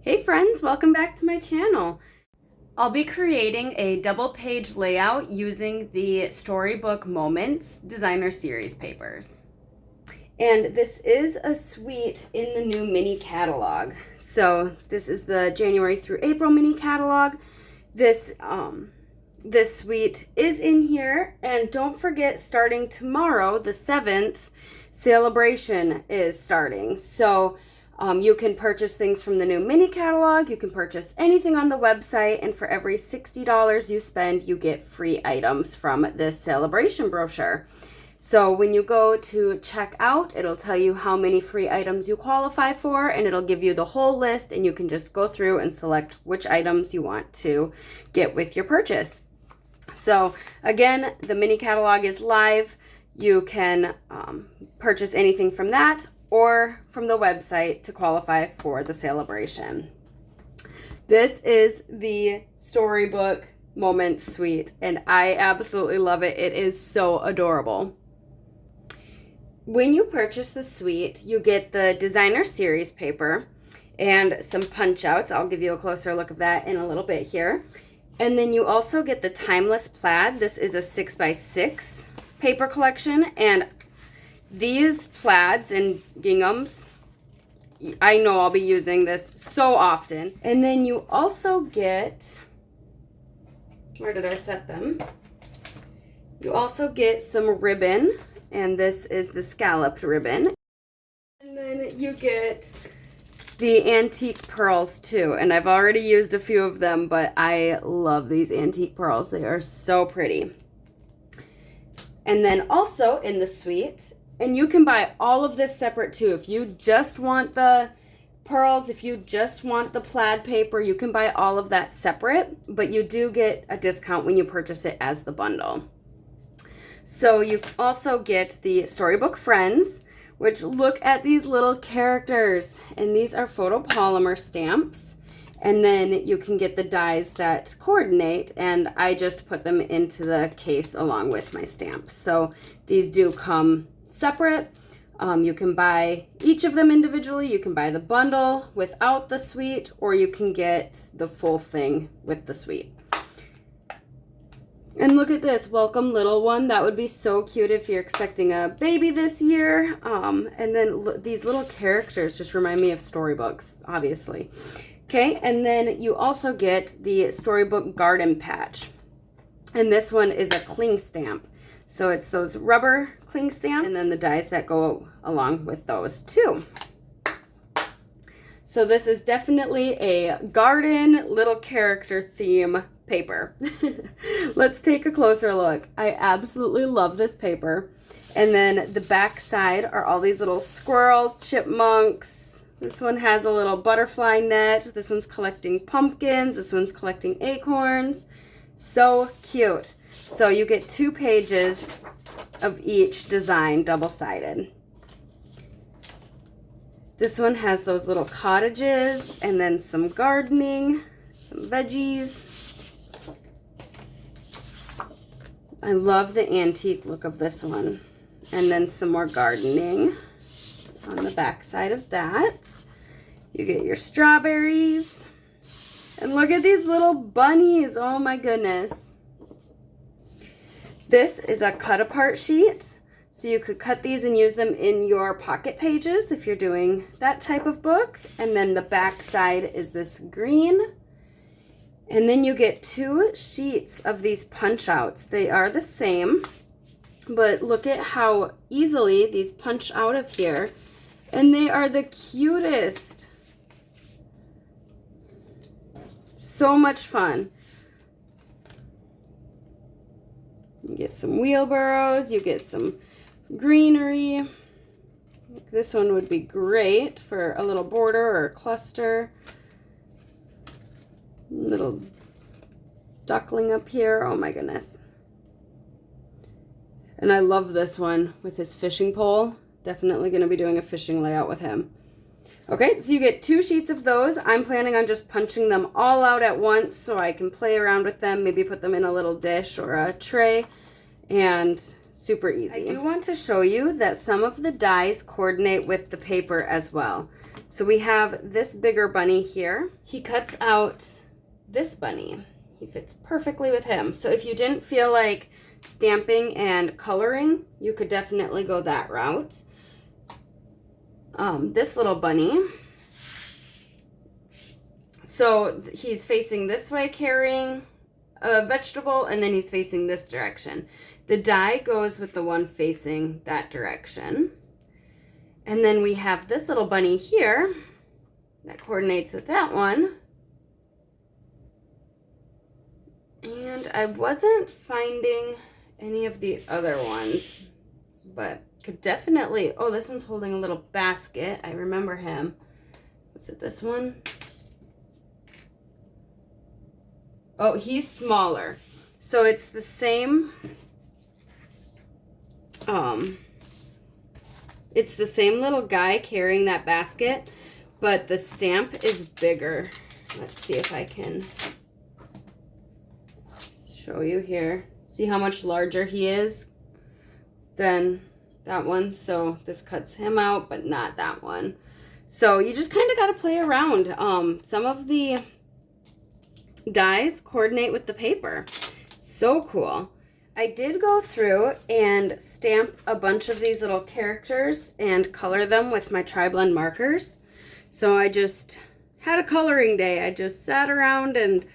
Hey friends, welcome back to my channel. I'll be creating a double page layout using the Storybook Moments designer series papers. And this is a suite in the new mini catalog. So this is the January through April mini catalog. This suite is in here, and don't forget, starting tomorrow, the 7th, celebration is starting. So you can purchase things from the new mini catalog, you can purchase anything on the website, and for every $60 you spend, you get free items from this celebration brochure. So when you go to check out, it'll tell you how many free items you qualify for, and it'll give you the whole list, and you can just go through and select which items you want to get with your purchase. So again, the mini catalog is live. You can purchase anything from that or from the website to qualify for the celebration. This is the Storybook Moment Suite, and I absolutely love it. It is so adorable. When you purchase the suite, you get the designer series paper and some punch outs. I'll give you a closer look of that in a little bit here. And then you also get the Timeless Plaid. This is a 6x6 paper collection, and these plaids and ginghams, I know I'll be using this so often. And then you also get, where did I set them? You also get some ribbon, and this is the scalloped ribbon. And then you get the antique pearls too, and I've already used a few of them, but I love these antique pearls. They are so pretty. And then also in the suite, and you can buy all of this separate too. If you just want the pearls, if you just want the plaid paper, you can buy all of that separate, but you do get a discount when you purchase it as the bundle. So you also get the Storybook Friends, which look at these little characters, and these are photopolymer stamps. And then you can get the dies that coordinate, and I just put them into the case along with my stamps. So these do come separate. You can buy each of them individually. You can buy the bundle without the suite, or you can get the full thing with the suite. And look at this, welcome little one. That would be so cute if you're expecting a baby this year. And then these little characters just remind me of storybooks, obviously. Okay, and then you also get the Storybook Garden Patch. And this one is a cling stamp. So it's those rubber cling stamps, and then the dies that go along with those too. So this is definitely a garden little character theme paper. Let's take a closer look. I absolutely love this paper. And then the back side are all these little squirrel, chipmunks. This one has a little butterfly net. This one's collecting pumpkins. This one's collecting acorns. So cute. So you get 2 pages of each design, double-sided. This one has those little cottages, and then some gardening, some veggies. I love the antique look of this one. And then some more gardening on the back side of that. You get your strawberries. And look at these little bunnies. Oh my goodness. This is a cut apart sheet. So you could cut these and use them in your pocket pages if you're doing that type of book. And then the back side is this green. And then you get 2 sheets of these punch outs. They are the same, but look at how easily these punch out of here. And they are the cutest. So much fun. You get some wheelbarrows, you get some greenery. This one would be great for a little border or a cluster. Little duckling up here. Oh my goodness. And I love this one with his fishing pole. Definitely going to be doing a fishing layout with him. Okay, so you get 2 sheets of those. I'm planning on just punching them all out at once so I can play around with them, maybe put them in a little dish or a tray, and super easy. I do want to show you that some of the dies coordinate with the paper as well. So we have this bigger bunny here. He cuts out this bunny. He fits perfectly with him. So if you didn't feel like stamping and coloring, you could definitely go that route. This little bunny, so he's facing this way carrying a vegetable, and then he's facing this direction. The die goes with the one facing that direction. And then we have this little bunny here that coordinates with that one. And I wasn't finding any of the other ones, but could definitely, oh, this one's holding a little basket. I remember him. Was it this one? Oh, he's smaller. So it's the same, it's the same little guy carrying that basket, but the stamp is bigger. Let's see if I can show you here. See how much larger he is than that one? So this cuts him out, but not that one. So you just kind of got to play around. Some of the dies coordinate with the paper. So cool. I did go through and stamp a bunch of these little characters and color them with my tri-blend markers. So I just had a coloring day. I just sat around and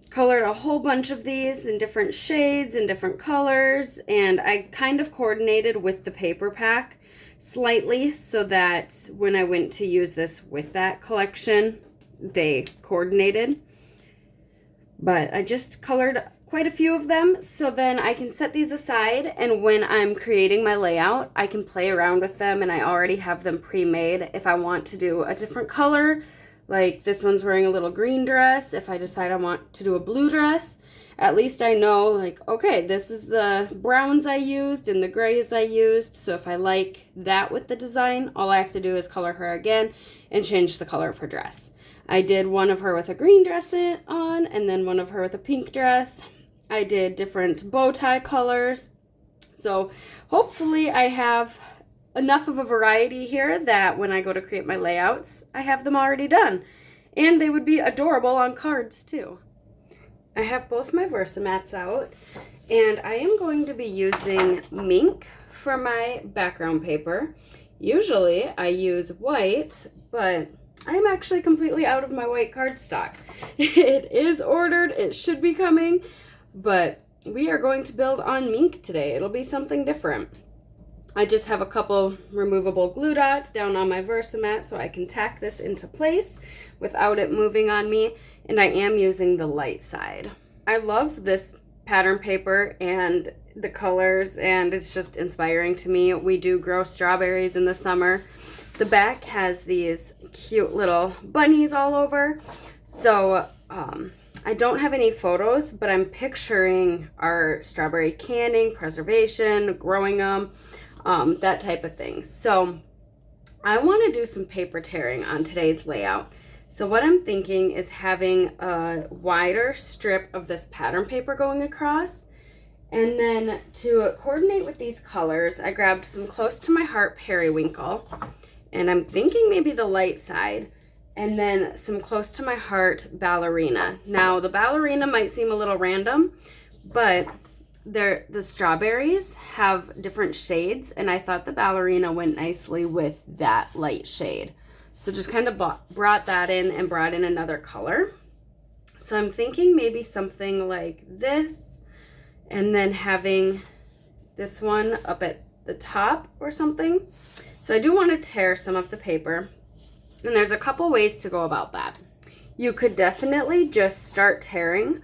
colored a whole bunch of these in different shades and different colors, and I kind of coordinated with the paper pack slightly so that when I went to use this with that collection, they coordinated. But I just colored quite a few of them, so then I can set these aside, and when I'm creating my layout, I can play around with them, and I already have them pre-made. If I want to do a different color, like this one's wearing a little green dress, if I decide I want to do a blue dress, at least I know, like, okay, this is the browns I used and the grays I used, so if I like that with the design, all I have to do is color her again and change the color of her dress. I did one of her with a green dress on, and then one of her with a pink dress. I did different bow tie colors. So hopefully I have enough of a variety here that when I go to create my layouts, I have them already done. And they would be adorable on cards too. I have both my Versamats out, and I am going to be using mink for my background paper. Usually I use white, but I'm actually completely out of my white cardstock. It is ordered, it should be coming, but we are going to build on mink today. It'll be something different. I just have a couple removable glue dots down on my Versamat so I can tack this into place without it moving on me, and I am using the light side. I love this pattern paper and the colors, and it's just inspiring to me. We do grow strawberries in the summer. The back has these cute little bunnies all over, so I don't have any photos, but I'm picturing our strawberry canning, preservation, growing them, that type of thing. So I want to do some paper tearing on today's layout. So what I'm thinking is having a wider strip of this pattern paper going across, and then to coordinate with these colors, I grabbed some close to my heart periwinkle, and I'm thinking maybe the light side, and then some close to my heart ballerina. Now the ballerina might seem a little random, but the strawberries have different shades, and I thought the ballerina went nicely with that light shade. So just kind of brought that in and brought in another color. So I'm thinking maybe something like this, and then having this one up at the top or something. So I do want to tear some of the paper, and there's a couple ways to go about that. You could definitely just start tearing,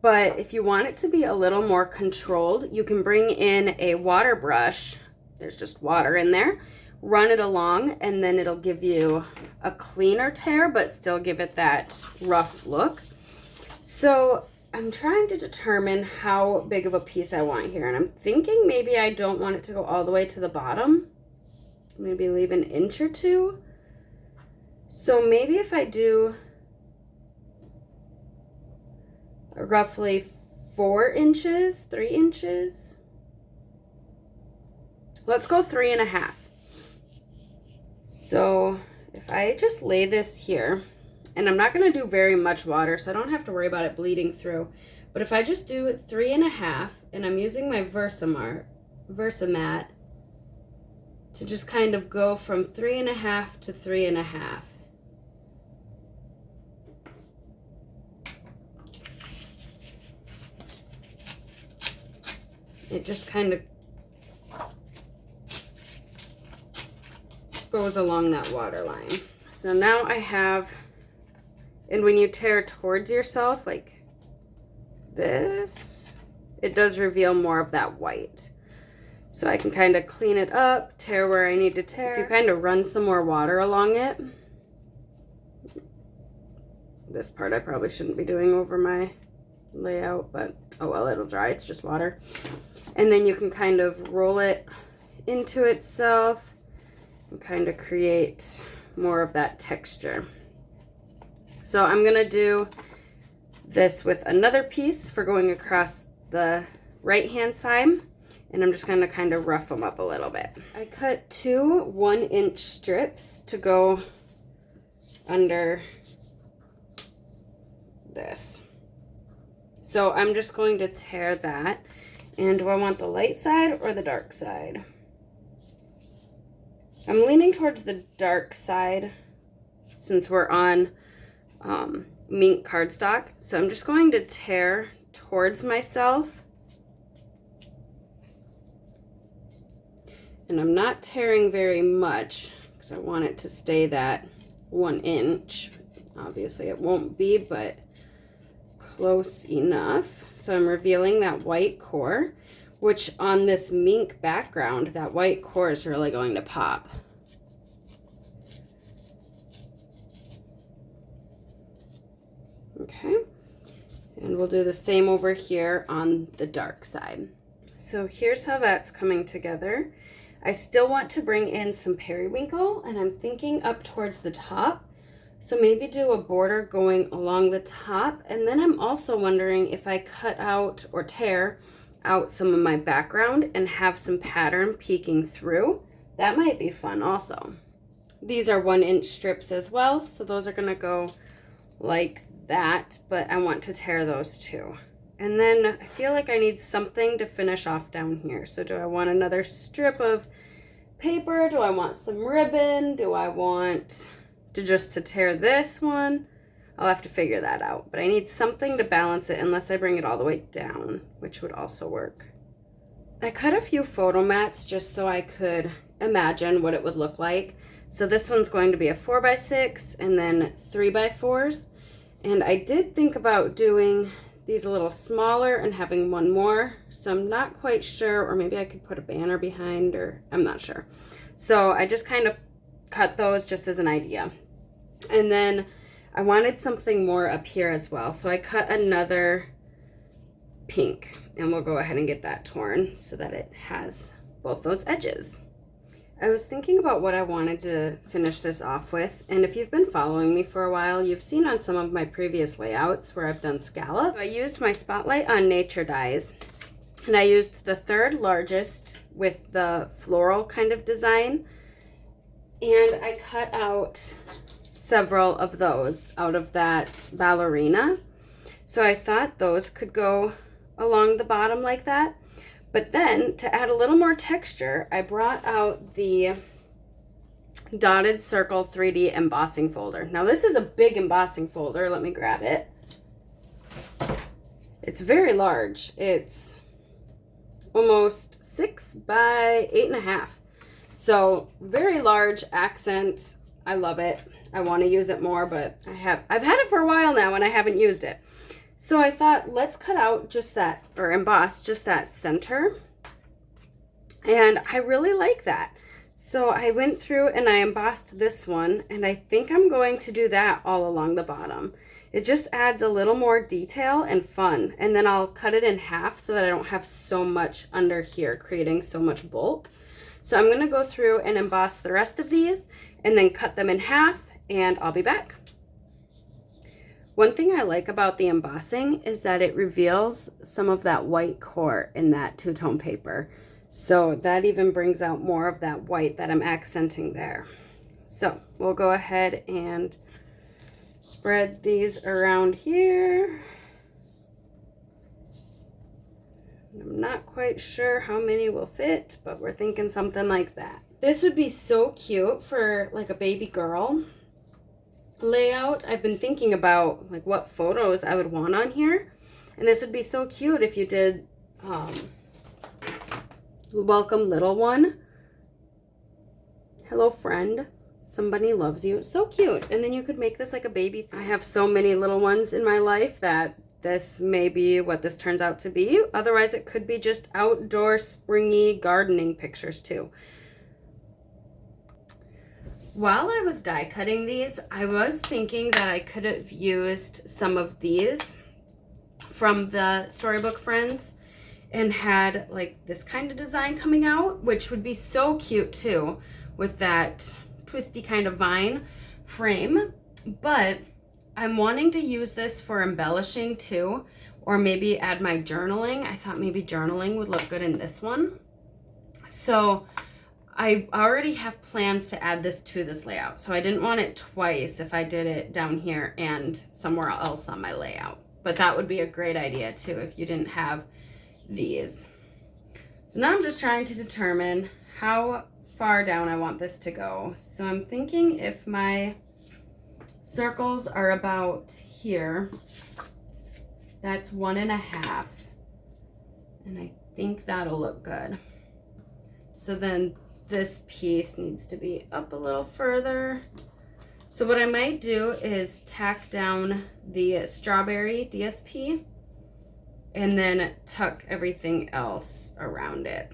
but if you want it to be a little more controlled, you can bring in a water brush. There's just water in there. Run it along, and then it'll give you a cleaner tear, but still give it that rough look. So I'm trying to determine how big of a piece I want here, and I'm thinking maybe I don't want it to go all the way to the bottom. Maybe leave an inch or two. So maybe if I do roughly 4 inches, 3 inches. Let's go 3.5. So if I just lay this here, and I'm not going to do very much water, so I don't have to worry about it bleeding through. But if I just do 3.5, and I'm using my Versamat to just kind of go from 3.5 to 3.5. It just kind of goes along that water line. So now I have, and when you tear towards yourself like this, it does reveal more of that white. So I can kind of clean it up, tear where I need to tear. If you kind of run some more water along it, this part I probably shouldn't be doing over my layout, but oh well, it'll dry, it's just water. And then you can kind of roll it into itself and kind of create more of that texture. So I'm gonna do this with another piece for going across the right hand side, and I'm just gonna kind of rough them up a little bit. I cut 2 1-inch strips to go under this. So I'm just going to tear that. And do I want the light side or the dark side? I'm leaning towards the dark side since we're on mink cardstock. So I'm just going to tear towards myself. And I'm not tearing very much because I want it to stay that 1 inch. Obviously it won't be, but close enough. So I'm revealing that white core, which on this mink background, that white core is really going to pop. Okay, and we'll do the same over here on the dark side. So here's how that's coming together. I still want to bring in some periwinkle, and I'm thinking up towards the top. So maybe do a border going along the top, and then I'm also wondering if I cut out or tear out some of my background and have some pattern peeking through. That might be fun also. These are 1-inch strips as well, so those are gonna go like that, but I want to tear those too. And then I feel like I need something to finish off down here. So do I want another strip of paper? Do I want some ribbon? Do I want to tear this one? I'll have to figure that out, but I need something to balance it unless I bring it all the way down, which would also work. I cut a few photo mats just so I could imagine what it would look like. So this one's going to be a 4x6 and then 3x4s. And I did think about doing these a little smaller and having one more. So I'm not quite sure, or maybe I could put a banner behind, or I'm not sure. So I just kind of cut those just as an idea. And then I wanted something more up here as well. So I cut another pink, and we'll go ahead and get that torn so that it has both those edges. I was thinking about what I wanted to finish this off with, and if you've been following me for a while, you've seen on some of my previous layouts where I've done scallops. I used my Spotlight on Nature dies, and I used the 3rd largest with the floral kind of design, and I cut out several of those out of that ballerina. So I thought those could go along the bottom like that. But then to add a little more texture, I brought out the Dotted Circle 3D embossing folder. Now this is a big embossing folder. Let me grab it. It's very large. It's almost 6 by 8.5. So very large accent. I love it. I want to use it more, but I've had it for a while now and I haven't used it. So I thought, let's cut out just that, or emboss just that center. And I really like that. So I went through and I embossed this one, and I think I'm going to do that all along the bottom. It just adds a little more detail and fun. And then I'll cut it in half so that I don't have so much under here, creating so much bulk. So I'm going to go through and emboss the rest of these and then cut them in half, and I'll be back. One thing I like about the embossing is that it reveals some of that white core in that two-tone paper. So that even brings out more of that white that I'm accenting there. So we'll go ahead and spread these around here. I'm not quite sure how many will fit, but we're thinking something like that. This would be so cute for like a baby girl layout. I've been thinking about like what photos I would want on here, and this would be so cute if you did welcome little one, hello friend, somebody loves you. So cute. And then you could make this like a baby. I have so many little ones in my life that this may be what this turns out to be. Otherwise, it could be just outdoor springy gardening pictures too. While I was die cutting these, I was thinking that I could have used some of these from the Storybook Friends and had like this kind of design coming out, which would be so cute too with that twisty kind of vine frame. But I'm wanting to use this for embellishing too, or maybe add my journaling. I thought maybe journaling would look good in this one. So I already have plans to add this to this layout. So I didn't want it twice if I did it down here and somewhere else on my layout. But that would be a great idea too if you didn't have these. So now I'm just trying to determine how far down I want this to go. So I'm thinking if my circles are about here, that's 1.5, and I think that'll look good. So then this piece needs to be up a little further. So what I might do is tack down the strawberry DSP and then tuck everything else around it.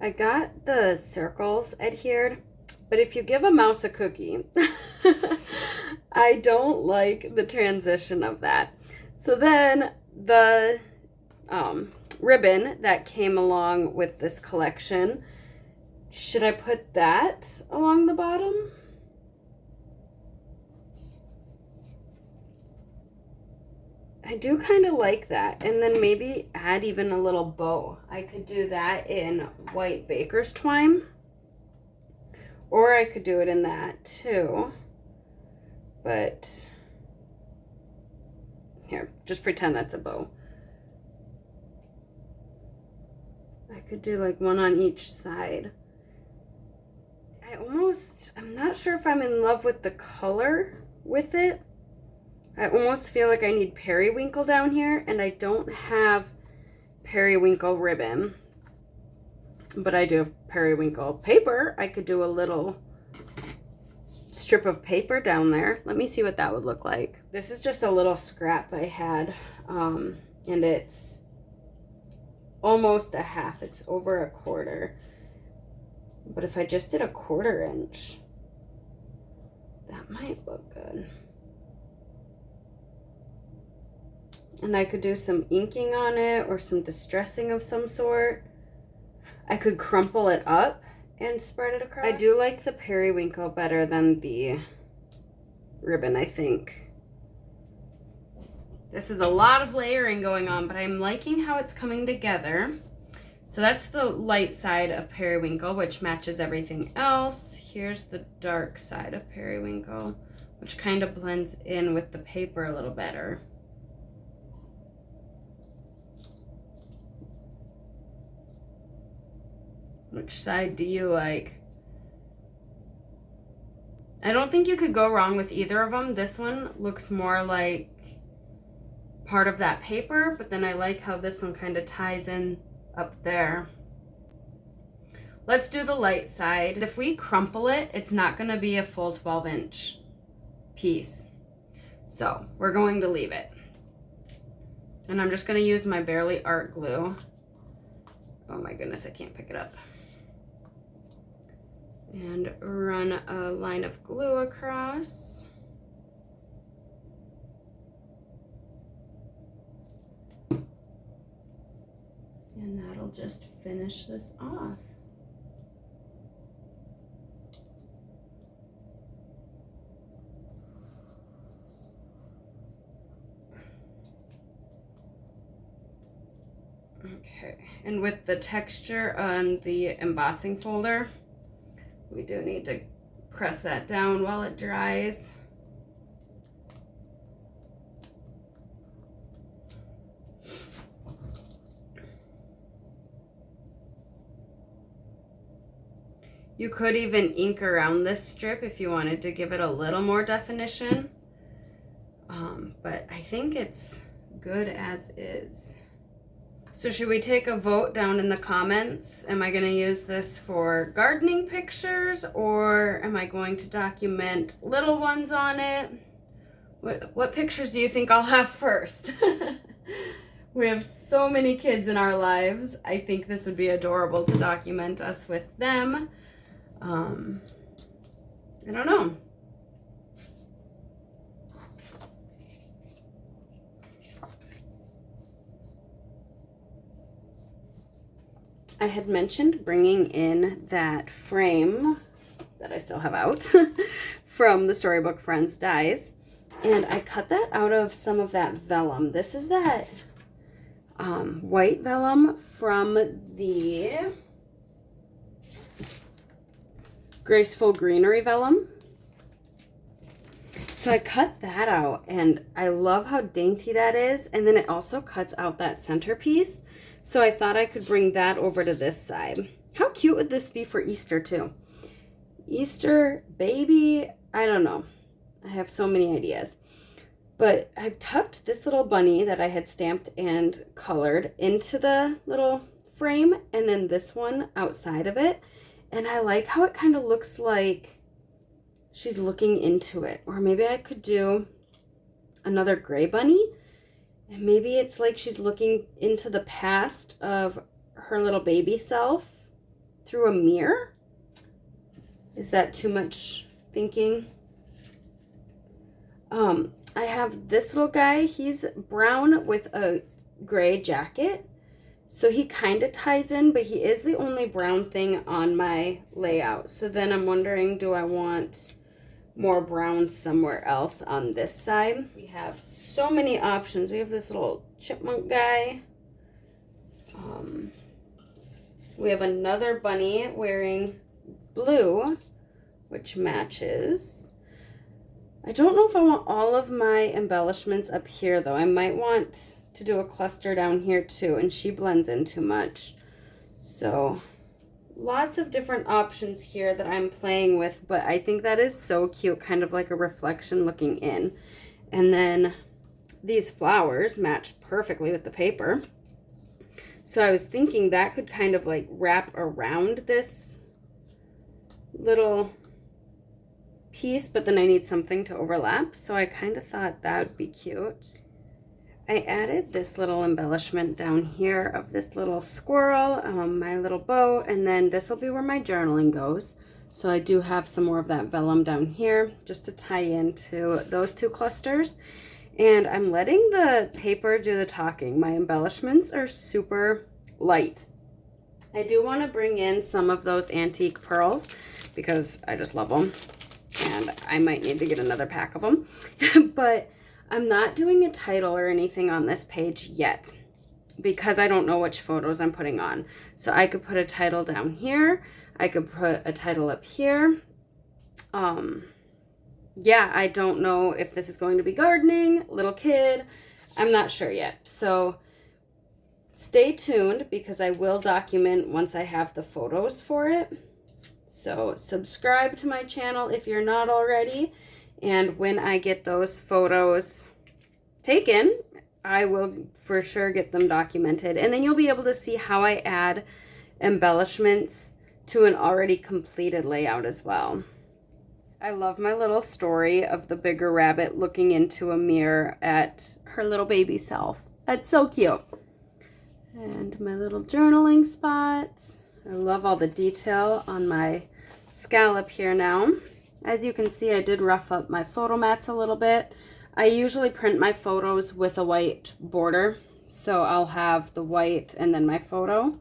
I got the circles adhered, but if you give a mouse a cookie, I don't like the transition of that. So then the ribbon that came along with this collection, should I put that along the bottom? I do kind of like that. And then maybe add even a little bow. I could do that in white baker's twine. Or I could do it in that too. But here, just pretend that's a bow. I could do like one on each side. I'm not sure if I'm in love with the color with it. I almost feel like I need periwinkle down here, and I don't have periwinkle ribbon, but I do have periwinkle paper. I could do a little strip of paper down there. Let me see what that would look like. This is just a little scrap I had, and it's almost a half. It's over a quarter. But if I just did a 1/4 inch, that might look good. And I could do some inking on it or some distressing of some sort. I could crumple it up and spread it across. I do like the periwinkle better than the ribbon, I think. This is a lot of layering going on, but I'm liking how it's coming together. So that's the light side of periwinkle, which matches everything else. Here's the dark side of periwinkle, which kind of blends in with the paper a little better. Which side do you like? I don't think you could go wrong with either of them. This one looks more like part of that paper, but then I like how this one kind of ties in up there. Let's do the light side. If we crumple it, it's not going to be a full 12-inch piece. So we're going to leave it. And I'm just going to use my Barely Art glue. Oh my goodness, I can't pick it up. And run a line of glue across. And that'll just finish this off. Okay, and with the texture on the embossing folder, we do need to press that down while it dries. You could even ink around this strip if you wanted to give it a little more definition. But I think it's good as is. So should we take a vote down in the comments? Am I going to use this for gardening pictures, or am I going to document little ones on it? What pictures do you think I'll have first? We have so many kids in our lives. I think this would be adorable to document us with them. I don't know. I had mentioned bringing in that frame that I still have out from the Storybook Friends Dies, and I cut that out of some of that vellum. This is that white vellum from the Graceful Greenery vellum. So I cut that out, and I love how dainty that is, and then it also cuts out that centerpiece. So I thought I could bring that over to this side. How cute would this be for Easter too? Easter baby, I don't know. I have so many ideas. But I've tucked this little bunny that I had stamped and colored into the little frame, and then this one outside of it. And I like how it kind of looks like she's looking into it. Or maybe I could do another gray bunny. And maybe it's like she's looking into the past of her little baby self through a mirror. Is that too much thinking? I have this little guy. He's brown with a gray jacket. So he kind of ties in, but he is the only brown thing on my layout. So then I'm wondering, do I want more brown somewhere else on this side? We have so many options. We have this little chipmunk guy. We have another bunny wearing blue, which matches. I don't know if I want all of my embellishments up here though. I might want to do a cluster down here too, and she blends in too much. So lots of different options here that I'm playing with, but I think that is so cute, kind of like a reflection looking in. And then these flowers match perfectly with the paper. So I was thinking that could kind of like wrap around this little piece, but then I need something to overlap. So I kind of thought that would be cute. I added this little embellishment down here of this little squirrel, my little bow, and then this will be where my journaling goes. So I do have some more of that vellum down here just to tie into those two clusters. And I'm letting the paper do the talking. My embellishments are super light. I do want to bring in some of those antique pearls because I just love them. And I might need to get another pack of them. But I'm not doing a title or anything on this page yet because I don't know which photos I'm putting on. So I could put a title down here. I could put a title up here. Yeah, I don't know if this is going to be gardening, little kid. I'm not sure yet. So stay tuned because I will document once I have the photos for it. So subscribe to my channel if you're not already. And when I get those photos taken, I will for sure get them documented. And then you'll be able to see how I add embellishments to an already completed layout as well. I love my little story of the bigger rabbit looking into a mirror at her little baby self. That's so cute. And my little journaling spot. I love all the detail on my scallop here now. As you can see, I did rough up my photo mats a little bit. I usually print my photos with a white border. So I'll have the white and then my photo.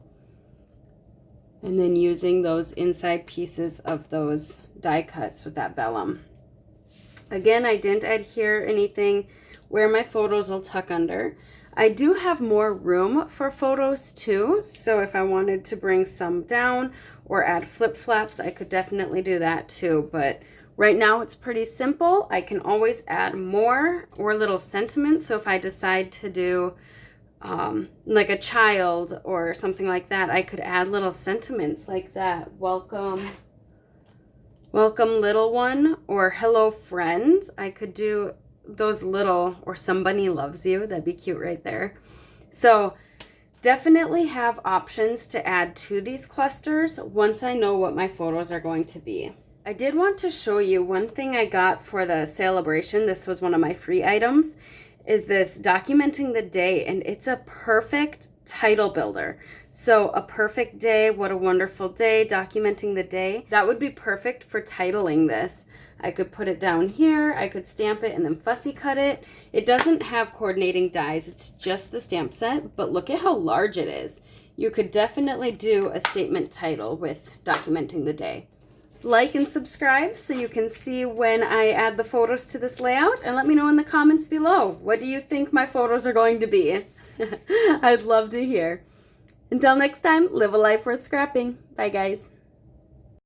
And then using those inside pieces of those die cuts with that vellum. Again, I didn't adhere anything where my photos will tuck under. I do have more room for photos too, so if I wanted to bring some down or add flip-flops, I could definitely do that too. But right now it's pretty simple. I can always add more or little sentiments. So if I decide to do like a child or something like that, I could add little sentiments like that. Welcome little one, or hello friend. I could do those little, or somebody loves you. That'd be cute right there. So definitely have options to add to these clusters once I know what my photos are going to be. I did want to show you one thing I got for the celebration. This was one of my free items, is this documenting the day, and it's a perfect title builder. So a perfect day, what a wonderful day, documenting the day. That would be perfect for titling this. I could put it down here, I could stamp it and then fussy cut it. It doesn't have coordinating dies, it's just the stamp set, but look at how large it is. You could definitely do a statement title with documenting the day. Like and subscribe so you can see when I add the photos to this layout, and let me know in the comments below. What do you think my photos are going to be? I'd love to hear. Until next time, live a life worth scrapping. Bye guys.